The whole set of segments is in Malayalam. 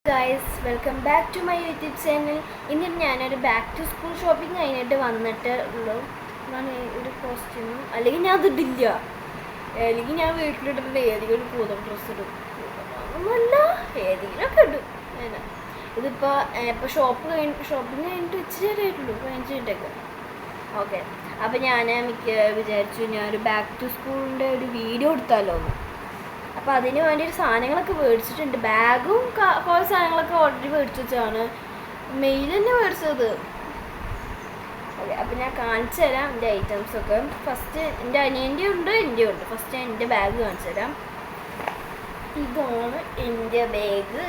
Guys welcome back to my YouTube channel. ഇന്ന് ഞാനൊരു ബാക്ക് ടു സ്കൂൾ ഷോപ്പിംഗ് കഴിഞ്ഞിട്ട് വന്നിട്ട് ഉള്ളൂ. ഞാൻ ഒരു കോസ്റ്റ്യൂമും അല്ലെങ്കിൽ ഞാൻ അതിടില്ല, അല്ലെങ്കിൽ ഞാൻ വീട്ടിലിട്ടിട്ട് ഏതെങ്കിലും ഒരു പൂതം ഡ്രസ്സ് ഇടും. ഒന്നുമല്ല, ഏതെങ്കിലുമൊക്കെ ഇടും. ഇപ്പോൾ ഷോപ്പിംഗ് കഴിഞ്ഞിട്ട് ഇച്ചിരി ആയിട്ടുള്ളൂ, 15 മിനിറ്റൊക്കെ. ഓക്കെ, അപ്പോൾ ഞാൻ വിചാരിച്ചു ഞാനൊരു ബാക്ക് ടു സ്കൂളിൻ്റെ ഒരു വീഡിയോ എടുത്താലോ എന്ന്. അപ്പോൾ അതിന് വേണ്ടി ഒരു സാധനങ്ങളൊക്കെ മേടിച്ചിട്ടുണ്ട്. ബാഗും കുറേ സാധനങ്ങളൊക്കെ ഓൾറെഡി മേടിച്ച് വെച്ചാണ്, മെയിൽ തന്നെ മേടിച്ചത്. ഓക്കെ, അപ്പോൾ ഞാൻ കാണിച്ചു തരാം എൻ്റെ ഐറ്റംസൊക്കെ. ഫസ്റ്റ് എൻ്റെ അനിയൻ്റെ ഉണ്ട്, എൻ്റെ ഉണ്ട്. ഫസ്റ്റ് ഞാൻ എൻ്റെ ബാഗ് കാണിച്ചു തരാം. ഇതാണ് എൻ്റെ ബാഗ്.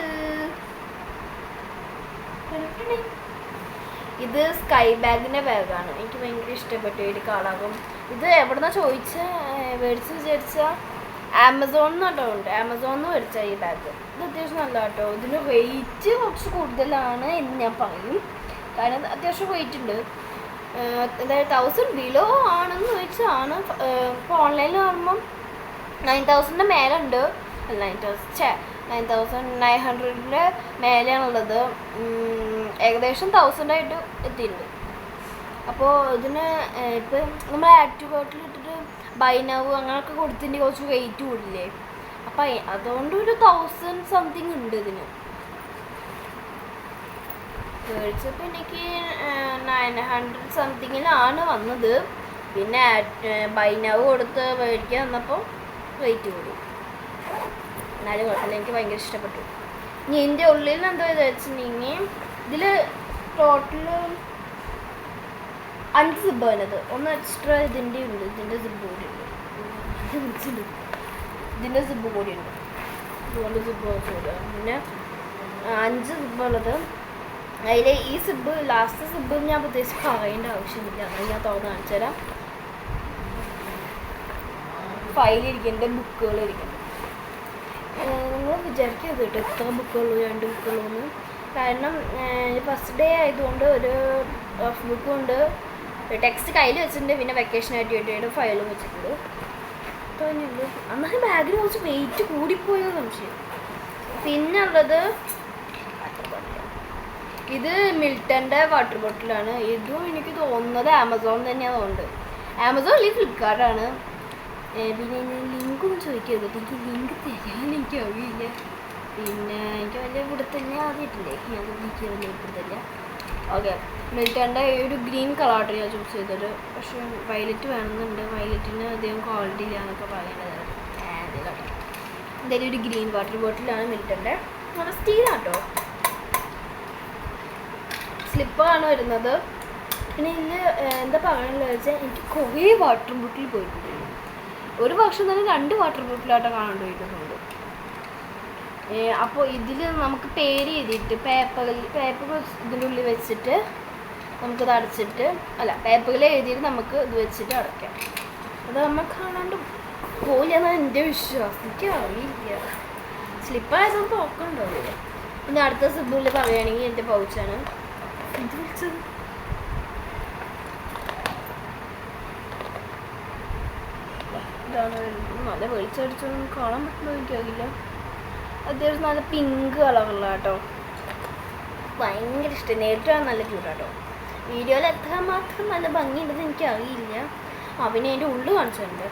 ഇത് സ്കൈ ബാഗിൻ്റെ ബാഗാണ്. എനിക്ക് ഭയങ്കര ഇഷ്ടപ്പെട്ടു ഈ കളറും. ഇത് എവിടുന്നാ മേടിച്ച് വിചാരിച്ചാൽ ആമസോണിൽ നിന്നാട്ടോ ഉണ്ട്. ആമസോണിൽ നിന്ന് മേടിച്ച ഈ ബാഗ്. ഇത് അത്യാവശ്യം നല്ല കേട്ടോ. ഇതിന് റേറ്റ് കുറച്ച് കൂടുതലാണ് എന്ന് ഞാൻ പറയും, കാരണം അത്യാവശ്യം റേറ്റ് ഉണ്ട്. അതായത് 1000 ബിലോ ആണെന്ന് ചോദിച്ചാണ്. ഇപ്പോൾ ഓൺലൈനിൽ കാണുമ്പം 9000 മേലെ ഉണ്ട്. 9900 മേലെയാണുള്ളത്. ഏകദേശം 1000 ആയിട്ട് എത്തിയിട്ടുണ്ട്. അപ്പോൾ ഇതിന് ഇപ്പം നമ്മൾ ആക്റ്റീവ് കാർട്ടിൽ ഇട്ടിട്ട് ബൈ നൗ അങ്ങനെയൊക്കെ കൊടുത്തിട്ട് കുറച്ച് വെയിറ്റ് കൂടില്ലേ, അപ്പം അതുകൊണ്ട് ഒരു 1000 സംതിങ് ഉണ്ട് ഇതിന്. മേടിച്ചപ്പോൾ എനിക്ക് 900 സംതിങ്ങിലാണ് വന്നത്. പിന്നെ ബൈ നൗ കൊടുത്ത് മേടിക്കാൻ വന്നപ്പോൾ വെയിറ്റ് കൂടി. എന്നാലും കുഴപ്പമില്ല, എനിക്ക് ഭയങ്കര ഇഷ്ടപ്പെട്ടു. ഇനി ഇതിൻ്റെ ഉള്ളിൽ എന്താ വെച്ചിട്ടുണ്ടെങ്കിൽ ഇതിൽ ടോട്ടൽ 5 സിബ് വരുന്നത്. ഒന്ന് എക്സ്ട്രാ ഇതിൻ്റെ ഉണ്ട്, ഇതിൻ്റെ സിബ് കൂടി ഉണ്ട്. ഇതിൻ്റെ സിബ് കൂടി ഉണ്ട്, ഇതുകൊണ്ട് സിബ് വരിക. പിന്നെ 5 സിബ് ഉള്ളത്. അതിൽ ഈ സിബ് ലാസ്റ്റ് സിബ് ഞാൻ പ്രത്യേകിച്ച് പറയേണ്ട ആവശ്യമില്ല, അത് ഞാൻ തുറന്ന് കാണിച്ചു തരാം. ഫയലിരിക്കേണ്ട ബുക്കുകൾ ഇരിക്കണം. നിങ്ങൾ വിചാരിക്കരുത് കേട്ടോ എത്ര ബുക്കുള്ളൂ, 2 ബുക്കുള്ളൂ എന്ന്. കാരണം ഫസ്റ്റ് ഡേ ആയതുകൊണ്ട് ഒരു റഫ് ബുക്കും ഉണ്ട്, ടെക്സ്റ്റ് കയ്യിൽ വെച്ചിട്ടുണ്ട്. പിന്നെ വെക്കേഷൻ ആയിട്ട് ഫയലും വെച്ചിട്ടുണ്ട്. തോന്നുന്നുള്ളൂ അന്നേരം ബാഗിൽ കുറച്ച് വെയിറ്റ് കൂടിപ്പോയോ സംശയം. പിന്നെ ഉള്ളത് ഇത് മിൽട്ടൻ്റെ വാട്ടർ ബോട്ടിലാണ്. ഇതും എനിക്ക് തോന്നുന്നത് ആമസോൺ തന്നെയാണ് തോന്നുന്നത്. ആമസോൺ അല്ലെങ്കിൽ ഫ്ലിപ്കാർട്ടാണ്. പിന്നെ ലിങ്ക് ഒന്നും ചോദിക്കരുത്, എനിക്ക് ലിങ്ക് തരാൻ എനിക്ക് അറിയില്ല. പിന്നെ എനിക്ക് വലിയ കൊടുത്തന്നെ ആദ്യമായിട്ടില്ലേ, ഞാൻ കൊടുത്തില്ല. ഓക്കെ, മിൽട്ടൻ്റെ ഒരു ഗ്രീൻ കളറായിട്ട് ഞാൻ ചൂസ് ചെയ്തത്. പക്ഷേ വയലറ്റ് വേണമെന്നുണ്ട്. വയലറ്റിന് അധികം ക്വാളിറ്റി ഇല്ല എന്നൊക്കെ പറയുന്നത്. എന്തായാലും ഒരു ഗ്രീൻ വാട്ടർ ബോട്ടിലാണ് മിൽട്ടൻ്റെ. നല്ല സ്റ്റീലാട്ടോ, സ്ലിപ്പറാണ് വരുന്നത്. പിന്നെ ഇതിൽ എന്താ പറയുന്നത് വെച്ചാൽ എനിക്ക് കുറേ വാട്ടർ ബോട്ടിൽ പോയിട്ടുണ്ട്. ഒരു വർഷം തന്നെ 2 വാട്ടർ ബോട്ടിലായിട്ട് കാണാണ്ട് പോയിട്ടുണ്ട്. അപ്പോൾ ഇതിൽ നമുക്ക് പേര് എഴുതിയിട്ട് പേപ്പർ ഇതിൻ്റെ ഉള്ളിൽ വെച്ചിട്ട് നമുക്കിത് അടച്ചിട്ട്, പേപ്പറിൽ എഴുതിയിട്ട് നമുക്ക് ഇത് വെച്ചിട്ട് അടയ്ക്കാം. അത് നമ്മൾ കാണാണ്ട് പോയില്ല എന്നാണ് എൻ്റെ വിശ്വാസം. എനിക്ക് അറിയില്ല, സ്ലിപ്പായതൊന്നും പോക്കുണ്ടാവില്ല. പിന്നെ അടുത്ത സിബിളിൽ പറയുകയാണെങ്കിൽ എൻ്റെ പൗച്ചാണ് ഇത് വെച്ചത്. ഇതാണ് നല്ല വെളിച്ചടിച്ചൊന്നും കാണാൻ പറ്റുമോ എനിക്കറിയില്ല. അത്യാവശ്യം നല്ല പിങ്ക് കളറുള്ള കേട്ടോ, ഭയങ്കര ഇഷ്ടം. നേരിട്ടാണ് നല്ല ക്യൂട്ടാട്ടോ. വീഡിയോയിൽ എത്ര മാത്രം നല്ല ഭംഗിയുണ്ടെന്ന് എനിക്കറിയില്ല. പിന്നെ അതിൻ്റെ ഉള്ളിൽ കാണിച്ചിട്ടുണ്ട്.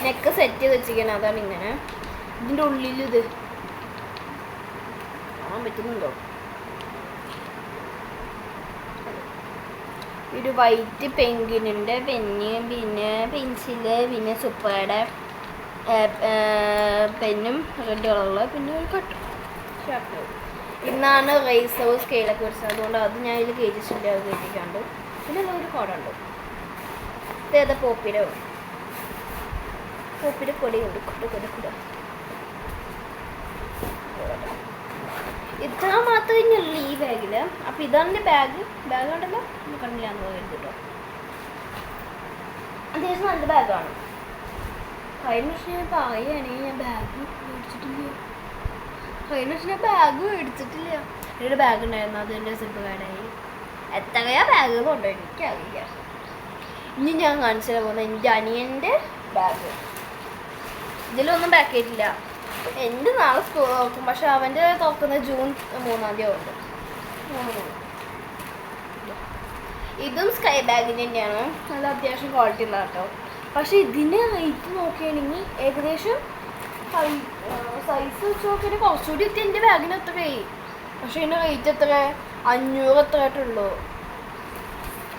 നെക്ക് സെറ്റ് ചെയ്ത് വെച്ചിരിക്കണം, അതാണ് ഇങ്ങനെ. ഇതിൻ്റെ ഉള്ളിൽ ഇത് കാണാൻ പറ്റുന്നുണ്ടോ? ഒരു വൈറ്റ് പെൻഗ്വിനുണ്ട്, പിന്നെ പെൻസില്, പിന്നെ സൂപ്പറുടെ പെന്നും റെഡ് കളറുള്ള, പിന്നെ ഒരു ഷർട്ട്. ഇന്നാണ് റേസർ സ്കെയിലൊക്കെ വെച്ചത്, അതുകൊണ്ട് അത് ഞാൻ ഇതിൽ കയറ്റിച്ചിട്ടുണ്ട്, അത് കയറ്റിക്കാണ്ട്. പിന്നെ ഒരു കുടമുണ്ട്. ഇതേതാ പോപ്പിയുടെ കൊടിയുണ്ട്, കുട. ഇത്ര മാത്രമേ ഇനിയുള്ളൂ ഈ ബാഗിൽ. അപ്പോൾ ഇതാണ് എൻ്റെ ബാഗ് ഉണ്ടല്ലോ, കണ്ടില്ല എന്ന് പോയത് കേട്ടോ. അത്യാവശ്യം നല്ല ബാഗാണ്. കഴിഞ്ഞ വർഷം ഞാൻ പറയുകയാണെങ്കിൽ ഞാൻ ബാഗ് മേടിച്ചിട്ടില്ല. ഒരു ബാഗ് ഉണ്ടായിരുന്നു, അത് എൻ്റെ സിബ് കാർഡായി. എത്രയാ ബാഗുകളുണ്ടോ എനിക്കറിയില്ല. ഇനി ഞാൻ കാണിച്ചു തരാൻ പോകുന്നത് എൻ്റെ അനിയൻ്റെ ബാഗ്. ഇതിലൊന്നും പാക്ക് ചെയ്തിട്ടില്ല, എൻ്റെ നാളെ സ്കൂൾ തുറക്കും, പക്ഷെ അവൻ്റെ തുറക്കുന്നത് ജൂൺ 3 ഉണ്ട്. ഇതും സ്കൈ ബാഗിൻ്റെ തന്നെയാണ്, നല്ല അത്യാവശ്യം ക്വാളിറ്റി ഉള്ള കേട്ടോ. പക്ഷെ ഇതിൻ്റെ റേറ്റ് നോക്കുകയാണെങ്കിൽ ഏകദേശം സൈസ് വെച്ച് നോക്കിയാൽ കുറച്ചുകൂടി എത്തി എൻ്റെ ബാഗിന് എത്രയായി. പക്ഷെ ഇതിൻ്റെ റേറ്റ് എത്ര 500 എത്ര ആയിട്ടുള്ളൂ.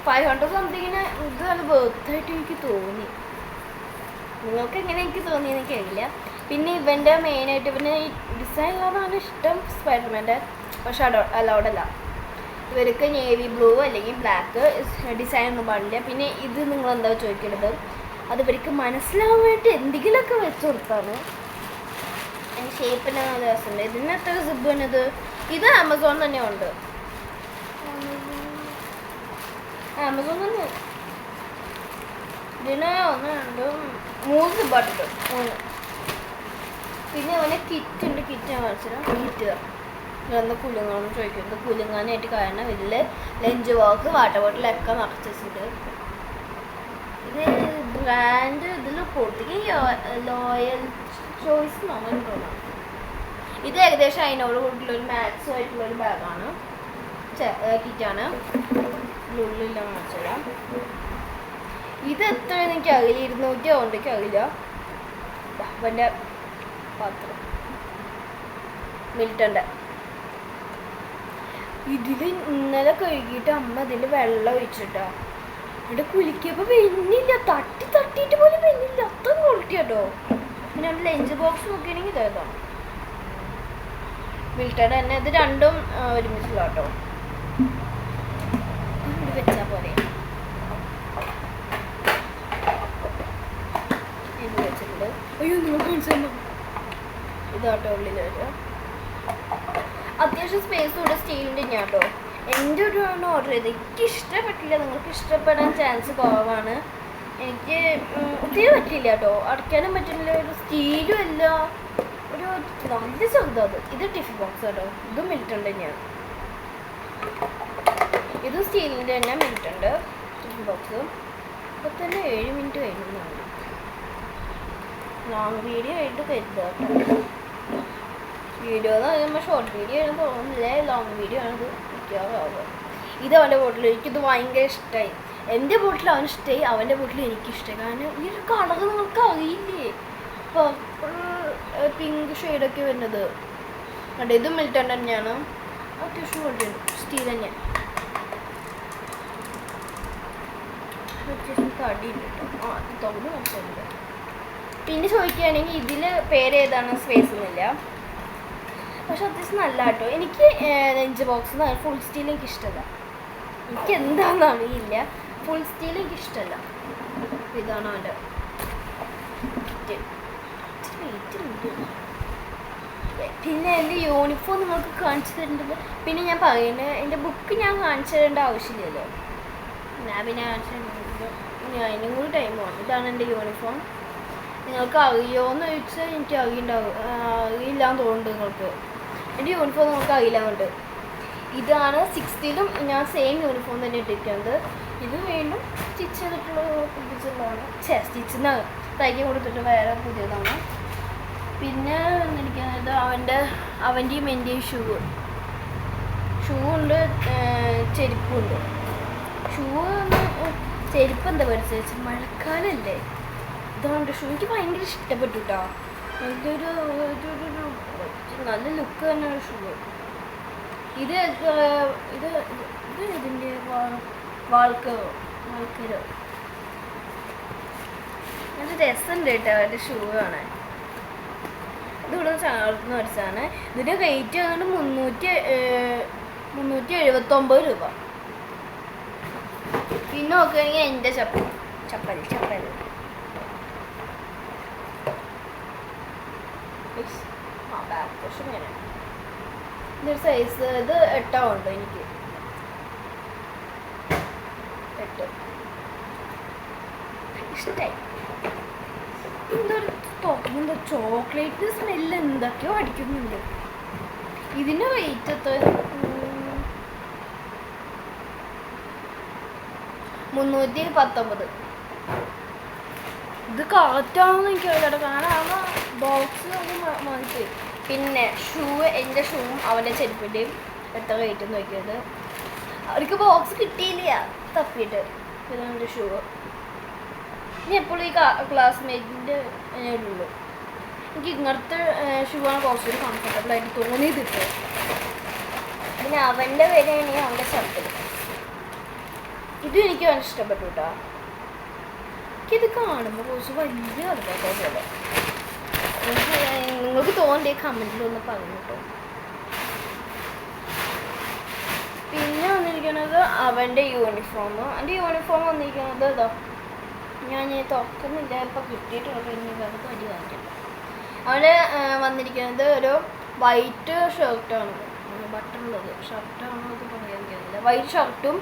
500 സംതിങ്ങിന് ഇത് നല്ല വെർത്തായിട്ട് എനിക്ക് തോന്നി. നിങ്ങൾക്ക് എങ്ങനെ എനിക്ക് തോന്നിയെന്ന് എനിക്കറിയില്ല. പിന്നെ ഇവൻ്റെ മെയിനായിട്ട് ഇവൻ്റെ ഡിസൈൻ ഉള്ളതാണ് ഇഷ്ടം സ്പൈഡർമാൻ്റെ, പക്ഷെ അലൗഡല്ല. ഇവർക്ക് നേവി ബ്ലൂ അല്ലെങ്കിൽ ബ്ലാക്ക് ഡിസൈൻ ഒന്നും പാടില്ല. പിന്നെ ഇത് നിങ്ങൾ എന്താ ചോദിക്കേണ്ടത്, അത് ഇവർക്ക് മനസ്സിലാവാൻ വേണ്ടി എന്തെങ്കിലുമൊക്കെ വെച്ച് കൊടുത്താണ്. അതിന് ഷേപ്പിന് നല്ല രസമുണ്ട്. ഇതിന് എത്ര സിബ് തന്നത്? ഇത് ആമസോൺ തന്നെ ഉണ്ട്, ആമസോൺ തന്നെ. ഇതിന് 1 2 3 സിബാട്ടുണ്ട്, 3. പിന്നെ അവനെ കിറ്റ് ഉണ്ട്, കിറ്റ് ഞാൻ കാണിച്ചിടാം. കിറ്റ് എന്താ കുലുങ്ങാന്ന് ചോദിക്കുന്നത്, കുലുങ്ങാനായിട്ട് കാരണം ഇതിൽ ലഞ്ച് ബോക്സ് വാട്ടർ ബോട്ടിലൊക്കെ നിറച്ചിട്ടുണ്ട്. ഇത് ബ്രാൻഡ് ഇതിൽ പൊട്ടിക്ക് ലോയൽ ചോയ്സ് അങ്ങനെ തോന്നാം. ഇത് ഏകദേശം അതിനോട് കൂടിയുള്ളൊരു മാക്സും ആയിട്ടുള്ളൊരു ബാഗാണ്, കിറ്റാണ്. ഉള്ളിൽ കാണിച്ചുതരാം. ഇത് എത്രയെന്ന് എനിക്ക് അറിയില്ല, 200 അറിയില്ല. അവൻ്റെ പാത്രം മിൽട്ടൻ്റെ. ഇതിൽ ഇന്നലെ കഴുകിയിട്ട് അമ്മ ഇതിൽ വെള്ളം ഒഴിച്ചിട്ടാ. ഇവിടെ കുലിക്കിയപ്പോൾ വെന്നില്ല, തട്ടിയിട്ട് പോലും വെന്നില്ല, അത്ര ക്വാളിറ്റി കേട്ടോ. പിന്നെ അവിടെ ലഞ്ച് ബോക്സ് നോക്കുകയാണെങ്കിൽ ഇതായതാണ് മിൽട്ടയുടെ തന്നെ. ഇത് രണ്ടും ഒരുമിച്ചുള്ള കേട്ടോ. ഇത് വെച്ചാൽ പോലെ ഇത് വെച്ചിട്ടുണ്ട്. അയ്യോ നിങ്ങൾ കാണിച്ചു, ഇതാട്ടോ ഉള്ളിൽ വരിക. അത്യാവശ്യം സ്പേസ് കൂടെ സ്റ്റീലിൻ്റെ തന്നെയാണ് കേട്ടോ. എൻ്റെ ഒരു ഓർഡർ ചെയ്ത് എനിക്ക് ഇഷ്ടപ്പെട്ടില്ല, നിങ്ങൾക്ക് ഇഷ്ടപ്പെടാൻ ചാൻസ് കുറവാണ്. എനിക്ക് ഒത്തിരി പറ്റില്ല കേട്ടോ, അടയ്ക്കാനും പറ്റില്ല. ഒരു സ്റ്റീലും അല്ല, ഒരു നല്ല ചെറുതാണ്. ഇത് ടിഫിൻ ബോക്സ് കേട്ടോ, ഇതും മിൽട്ടൻ്റെ തന്നെയാണ്. ഇത് സ്റ്റീലിൻ്റെ തന്നെ മിൽട്ടുണ്ട് ടിഫിൻ ബോക്സ്. ഇപ്പോൾ തന്നെ 7 മിനിറ്റ് കഴിഞ്ഞു. ലോങ് വീഡിയോ ആയിട്ട് കരുതുക കേട്ടോ. വീഡിയോ എന്ന് പറയുമ്പോൾ ഷോർട്ട് വീഡിയോ ആണെന്ന് തോന്നുന്നില്ല, ലോങ് വീഡിയോ ആണത് മിക്കവാറും. ഇത് അവൻ്റെ ബോട്ടിൽ എനിക്കിത് ഭയങ്കര ഇഷ്ടമായി. എൻ്റെ ബോട്ടിൽ അവന് ഇഷ്ടമായി, അവൻ്റെ ബോട്ടിൽ എനിക്കിഷ്ടമായി. കാരണം ഈ ഒരു കളർ നിങ്ങൾക്ക് അറിയില്ലേ, പർപ്പിൾ പിങ്ക് ഷെയ്ഡൊക്കെ വരുന്നത് കണ്ടോ. ഇതും മിൽട്ടൺ തന്നെയാണ്, അത്യാവശ്യം കൊണ്ടുണ്ട്, സ്റ്റീൽ തന്നെയാണ്. അത്യാവശ്യം തടിയുണ്ട് കേട്ടോ. തുറന്ന് മനസ്സിലുണ്ട്. പിന്നെ ചോദിക്കുകയാണെങ്കിൽ ഇതിൽ പേര് ഏതാണ് സ്പേസ് ഒന്നുമില്ല, പക്ഷെ അത്യാവശ്യം നല്ല കേട്ടോ. എനിക്ക് ലഞ്ച് ബോക്സ് ഫുൾ സ്റ്റീൽ എനിക്ക് ഇഷ്ടമല്ല, എനിക്ക് എന്താണെന്ന് അറിയില്ല, ഫുൾ സ്റ്റീൽ എനിക്ക് ഇഷ്ടമല്ല. ഇതാണ് അവൻ്റെ പിന്നെ എൻ്റെ യൂണിഫോം നിങ്ങൾക്ക് കാണിച്ചു തരേണ്ടത്. പിന്നെ ഞാൻ പറയുന്നത് എൻ്റെ ബുക്ക് ഞാൻ കാണിച്ചു തരേണ്ട ആവശ്യമില്ലല്ലോ, ഞാൻ പിന്നെ കാണിച്ചു തരുന്നത് ഞാൻ അതിനും കൂടി ടൈം പോകണം. ഇതാണ് എൻ്റെ യൂണിഫോം. നിങ്ങൾക്ക് അറിയുമോയെന്ന് ചോദിച്ചാൽ എനിക്ക് അറിയില്ലാന്ന് തോന്നുന്നുണ്ട് നിങ്ങൾക്ക്. എൻ്റെ യൂണിഫോം നിങ്ങൾക്ക് അറിയില്ലാന്നുണ്ട്. ഇതാണ് 6th ഞാൻ സെയിം യൂണിഫോം തന്നെ ഇട്ടിരിക്കുന്നത്. ഇത് വീണ്ടും സ്റ്റിച്ച് ചെയ്തിട്ടുള്ള പുതിയതാണ്, സ്റ്റിച്ചിന് തയ്ക്കാൻ കൊടുത്തിട്ട് വേറെ പുതിയതാണ്. പിന്നെ വന്നിരിക്കുന്നത് അവൻ്റെയും എൻ്റെയും ഷൂ ഉണ്ട്, ചെരുപ്പുണ്ട്. ചെരുപ്പ് എന്താ പഠിച്ചു മഴക്കാലല്ലേ, ഇതുകൊണ്ട് ഷൂ എനിക്ക് ഭയങ്കര ഇഷ്ടപ്പെട്ടു കേട്ടോ. ഇതൊരു നല്ല ലുക്ക് തന്നെയാണ് ഷൂ. ഇത് ഇതിൻ്റെ വാൾക്കരോ നല്ല രസമുണ്ട് കേട്ടോ അവരുടെ ഷൂ കാണാൻ. ഇതിവിടെ ചാർന്ന് മേടിച്ചതാണ്. ഇതിൻ്റെ റേറ്റ് വന്നിട്ട് 379 രൂപ. പിന്നെ നോക്കുകയാണെങ്കിൽ എൻ്റെ ചപ്പൽ ബാക്ക് പോർഷൻ വരെ ഇതൊരു സൈസ്. ഇത് 8 ഉണ്ട് എനിക്ക്, 8 ഇഷ്ടമായി. എന്താ ചോക്ലേറ്റ് സ്മെല്ല് എന്തൊക്കെയോ അടിക്കുന്നുണ്ട്. ഇതിന് റേറ്റ് എത്ര? 319. ഇത് കാറ്റാണെന്ന് എനിക്ക് അറിയാം, കാരണം ബോക്സ് അത് മാറിപ്പോയി. പിന്നെ എൻ്റെ ഷൂവും അവൻ്റെ ചെരുപ്പിൻ്റെയും എത്ര റേറ്റ് നോക്കിയത്. അവർക്ക് ബോക്സ് കിട്ടിയില്ല തപ്പിയിട്ട്. പിന്നെ അവൻ്റെ ഷൂ ഇനി എപ്പോഴും ഈ ക്ലാസ്മേറ്റിൻ്റെ ഉള്ളൂ. എനിക്ക് ഇങ്ങനത്തെ ഷൂ ആണ് കുറച്ചുകൂടി കംഫർട്ടബിളായിട്ട് തോന്നിയിട്ട്. പിന്നെ അവൻ്റെ വരെയാണെങ്കിൽ അവൻ്റെ ഷർട്ടിൽ ഇതും എനിക്ക് വളരെ ഇഷ്ടപ്പെട്ടു കേട്ടോ. എനിക്കിത് കാണുമ്പോൾ കുറച്ച് വലിയ ആൾക്കാരെ പോലെ. നിങ്ങൾക്ക് തോന്നിയ കമൻറ്റിലൊന്ന് പറഞ്ഞു കേട്ടോ. പിന്നെ വന്നിരിക്കുന്നത് അവൻ്റെ യൂണിഫോം. എൻ്റെ യൂണിഫോം വന്നിരിക്കുന്നത് ഇതോ, ഞാൻ തുറക്കുന്നില്ല, ഇപ്പം കിട്ടിയിട്ടുള്ളൂ. അത് പടി വാങ്ങിയിട്ടുണ്ട്. അവന് വന്നിരിക്കുന്നത് ഒരു വൈറ്റ് ഷർട്ടാണ്, ബട്ടറുള്ളത് ഷർട്ടാണോ അത് പറയാൻ കഴിയില്ല. വൈറ്റ് ഷർട്ടും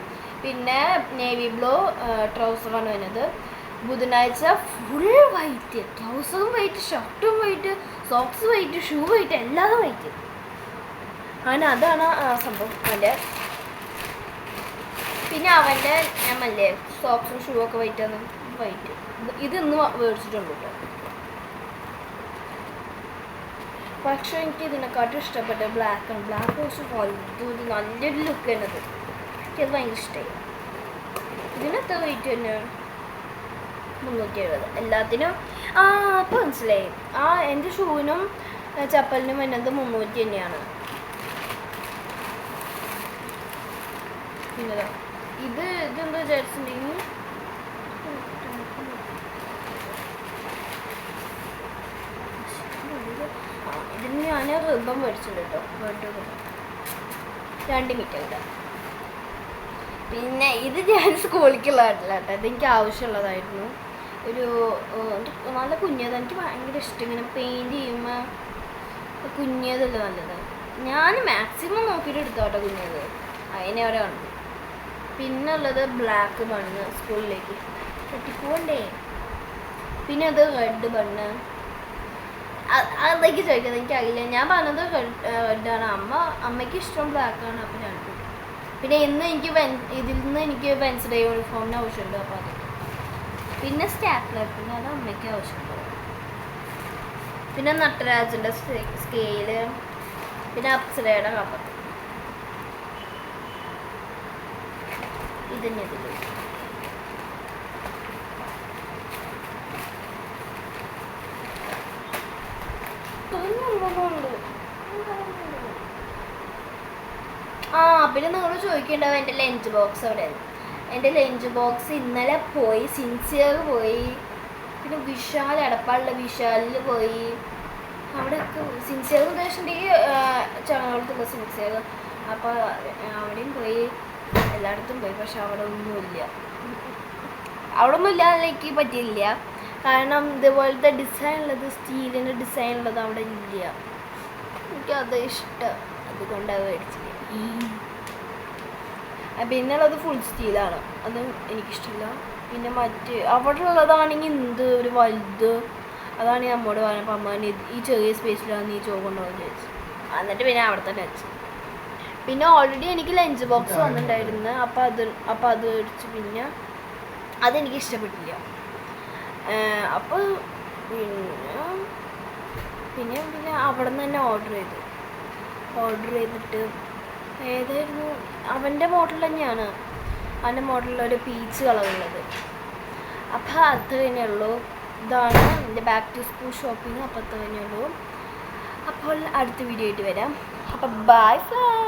പിന്നെ നേവി ബ്ലൂ ട്രൗസറാണ് വരുന്നത്. ബുധനാഴ്ച ഫുൾ വൈറ്റ്, ട്രൗസറും വൈറ്റ്, ഷർട്ടും white, socks white, shoe white, എല്ലാതും വൈറ്റ്. അങ്ങനെ അതാണ് സംഭവം അവൻ്റെ. പിന്നെ അവൻ്റെ ഞാനല്ലേ സോക്സും ഷൂ ഒക്കെ വൈറ്റാണ്, വൈറ്റ്. ഇത് ഇന്ന് മേടിച്ചിട്ടുണ്ട് കേട്ടോ. പക്ഷേ എനിക്ക് ഇതിനെക്കാട്ടും ഇഷ്ടപ്പെട്ട ബ്ലാക്കാണ്. ബ്ലാക്ക് കുറച്ച് വലുത് നല്ലൊരു ലുക്ക് തന്നത്. എനിക്കത് ഭയങ്കര ഇഷ്ടമായി. ഇതിനെത്ര വെയിറ്റ് തന്നെയാണ്? 370. എല്ലാത്തിനും അപ്പോൾ മനസ്സിലായി. എൻ്റെ ഷൂവിനും ചപ്പലിനും വരുന്നത് 300 തന്നെയാണ്. പിന്നെ ഇതെന്താ വിചാരിച്ചിട്ടുണ്ടെങ്കിൽ ഇതിന് ഞാൻ റിബൺ മേടിച്ചിട്ടുണ്ട് കേട്ടോ. 2 മീറ്റർ ഇടാം. പിന്നെ ഇത് ഞാൻ സ്കൂളിലേക്കുള്ളതല്ല കേട്ടോ, ഇതെനിക്ക് ആവശ്യമുള്ളതായിരുന്നു. ഒരു നല്ല കുഞ്ഞത്, എനിക്ക് ഭയങ്കര ഇഷ്ടം. ഇങ്ങനെ പെയിൻറ്റ് ചെയ്യുമ്പോൾ കുഞ്ഞതല്ല നല്ലത്. ഞാൻ മാക്സിമം നോക്കിയിട്ട് എടുത്തോട്ടെ കുഞ്ഞത്, അതിനെ അവിടെ കണ്ടു. പിന്നെ ഉള്ളത് ബ്ലാക്ക് ബണ്ണ്, സ്കൂളിലേക്ക് കെട്ടിപ്പോണ്ടേ. പിന്നെ അത് റെഡ് ബണ്ണ്. അതൊക്കെ ചോദിക്കുന്നത് എനിക്കറിയില്ല. ഞാൻ പറഞ്ഞത് റെഡാണ്. അമ്മയ്ക്ക് ഇഷ്ടം ബ്ലാക്കാണ്. അപ്പം ഞാൻ പിന്നെ ഇതിൽ നിന്ന് എനിക്ക് വെൻസ്ഡേ യൂണിഫോമിന് ആവശ്യമുണ്ട്. അപ്പോൾ അത് പിന്നെ സ്റ്റാപ്ലർ, പിന്നെ അത് അമ്മയ്ക്ക് ആവശ്യമുണ്ട്. പിന്നെ നട്ടരാജൻ്റെ സ്കെയില്, പിന്നെ അപ്സരയുടെ കപ്പ. ഇതിന് ഇതിൽ പിന്നെ നിങ്ങൾ ചോദിക്കേണ്ടാവും എൻ്റെ ലഞ്ച് ബോക്സ് എവിടെയാണ്. എൻ്റെ ലഞ്ച് ബോക്സ് ഇന്നലെ പോയി, സിൻസിയർ പോയി. പിന്നെ വിശാൽ, എടപ്പാളിലെ വിശാലിൽ പോയി. അവിടെയൊക്കെ സിൻസിയർ ഉദ്ദേശിച്ചിട്ടുണ്ടെങ്കിൽ ചങ്ങോളത്തുള്ള സിൻസിയർ. അപ്പോൾ അവിടെയും പോയി, എല്ലായിടത്തും പോയി. പക്ഷെ അവിടെ ഒന്നുമില്ല. ഇല്ലാതെനിക്ക് പറ്റിയില്ല. കാരണം ഇതുപോലത്തെ ഡിസൈൻ ഉള്ളത്, സ്റ്റീലിൻ്റെ ഡിസൈൻ ഉള്ളത് അവിടെ ഇല്ല. എനിക്കത് ഇഷ്ടം, അതുകൊണ്ടാണ് മേടിച്ചത്. പിന്നെ ഉള്ളത് ഫുൾ സ്റ്റീലാണ്, അതും എനിക്കിഷ്ടമില്ല. പിന്നെ അവിടെ ഉള്ളതാണെങ്കിൽ എന്ത് ഒരു വലുത്, അതാണ് നമ്മോട് പറഞ്ഞപ്പോൾ അമ്മ ഈ ചെറിയ സ്പേസിലാണ് നീ ചോദിക്കൊണ്ടുപോകുന്നത് ചോദിച്ചു. എന്നിട്ട് പിന്നെ അവിടെ തന്നെ വെച്ചു. പിന്നെ ഓൾറെഡി എനിക്ക് ലഞ്ച് ബോക്സ് വന്നിട്ടുണ്ടായിരുന്നു. അപ്പോൾ അത് മേടിച്ചു. പിന്നെ അതെനിക്ക് ഇഷ്ടപ്പെട്ടില്ല. അപ്പോൾ പിന്നെ അവിടെ നിന്ന് തന്നെ ഓർഡർ ചെയ്തിട്ട് ഏതായിരുന്നു അവൻ്റെ മോഡൽ തന്നെയാണ്. അവൻ്റെ മോഡലിലൊരു പീച്ച് കളറുള്ളത്. അപ്പോൾ അത്ര തന്നെയുള്ളൂ. ഇതാണ് എൻ്റെ ബാക്ക് ടു സ്കൂൾ ഷോപ്പിംഗ്. അപ്പോൾ അത്ര തന്നെയുള്ളൂ. അപ്പോൾ അടുത്ത വീഡിയോ ആയിട്ട് വരാം. അപ്പോൾ ബൈ ഫ്രണ്ട്സ്.